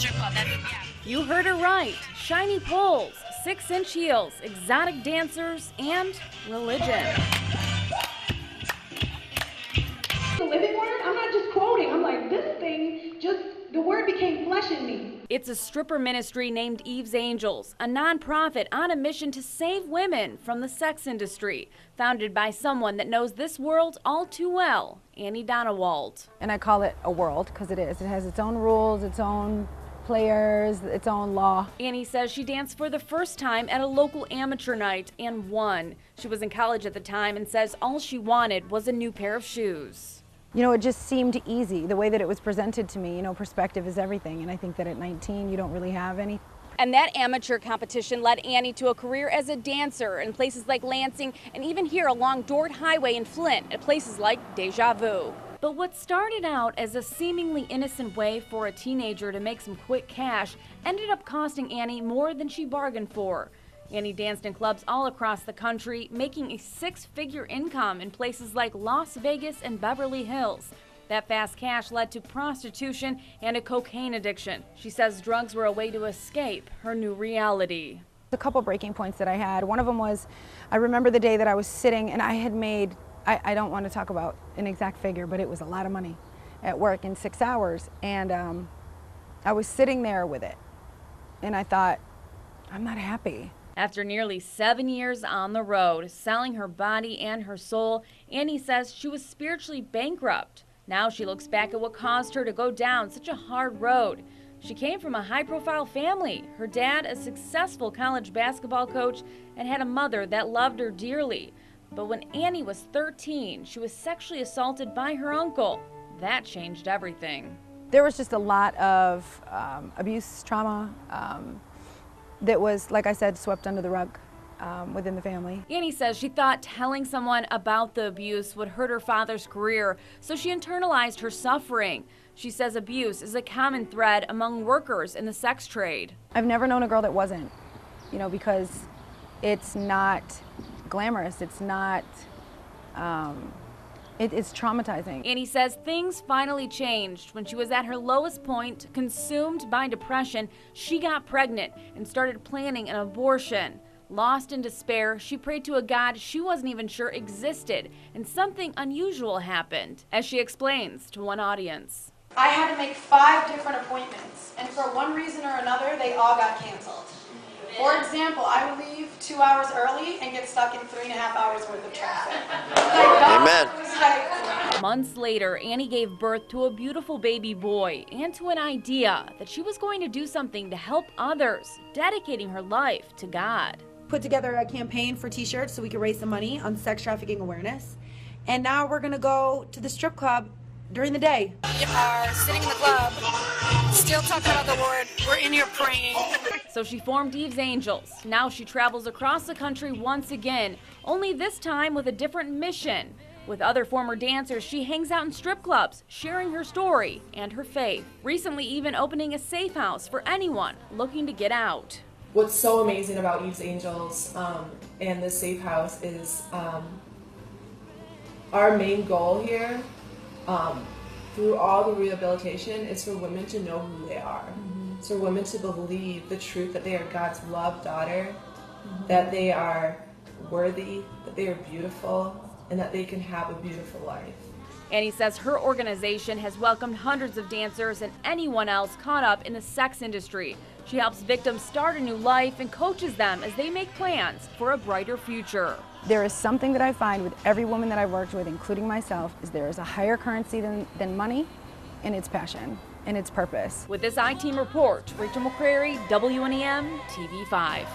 strip club. Yeah. You heard her right. Shiny poles, 6-inch heels, exotic dancers, and religion. The living word? I'm not just quoting. I'm like, this thing, the word became flesh in me. It's a stripper ministry named Eve's Angels, a nonprofit on a mission to save women from the sex industry, founded by someone that knows this world all too well, Annie Donowald. And I call it a world because it is. It has its own rules, its own players, its own law. Annie says she danced for the first time at a local amateur night and won. She was in college at the time and says all she wanted was a new pair of shoes. You know, it just seemed easy, the way that it was presented to me. You know, perspective is everything, and I think that at 19 you don't really have any. And that amateur competition led Annie to a career as a dancer in places like Lansing and even here along Dort Highway in Flint at places like Deja Vu. But what started out as a seemingly innocent way for a teenager to make some quick cash ended up costing Annie more than she bargained for. Annie danced in clubs all across the country, making a 6-figure income in places like Las Vegas and Beverly Hills. That fast cash led to prostitution and a cocaine addiction. She says drugs were a way to escape her new reality. A couple breaking points that I had. One of them was, I remember the day that I was sitting and I had made, I don't want to talk about an exact figure, but it was a lot of money at work in 6 hours. And I was sitting there with it. And I thought, I'm not happy. After nearly 7 years on the road, selling her body and her soul, Annie says she was spiritually bankrupt. Now she looks back at what caused her to go down such a hard road. She came from a high-profile family. Her dad, a successful college basketball coach, and had a mother that loved her dearly. But when Annie was 13, she was sexually assaulted by her uncle. That changed everything. There was just a lot of abuse, trauma, that was, like I said, swept under the rug within the family. Annie says she thought telling someone about the abuse would hurt her father's career, so she internalized her suffering. She says abuse is a common thread among workers in the sex trade. I've never known a girl that wasn't, you know, because it's not glamorous, it's not, it's traumatizing. Annie says things finally changed when she was at her lowest point, consumed by depression. She got pregnant and started planning an abortion. Lost in despair, she prayed to a God she wasn't even sure existed, and something unusual happened, as she explains to one audience. I had to make 5 different appointments, and for one reason or another, they all got canceled. For example, I would leave 2 hours early and get stuck in 3.5 hours worth of traffic. Amen. Months later, Annie gave birth to a beautiful baby boy and to an idea that she was going to do something to help others, dedicating her life to God. Put together a campaign for t-shirts so we could raise some money on sex trafficking awareness. And now we're gonna go to the strip club during the day. We are sitting in the club, still talking about the Lord. We're in here praying. So she formed Eve's Angels. Now she travels across the country once again, only this time with a different mission. With other former dancers, she hangs out in strip clubs, sharing her story and her faith. Recently even opening a safe house for anyone looking to get out. What's so amazing about Eve's Angels and this safe house is our main goal here through all the rehabilitation is for women to know who they are. It's for women to believe the truth that they are God's loved daughter, that they are worthy, that they are beautiful, and that they can have a beautiful life. Annie says her organization has welcomed hundreds of dancers and anyone else caught up in the sex industry. She helps victims start a new life and coaches them as they make plans for a brighter future. There is something that I find with every woman that I've worked with, including myself, is there is a higher currency than money, and it's passion, and it's purpose. With this I-Team report, Rachel McCrary, WNEM TV5.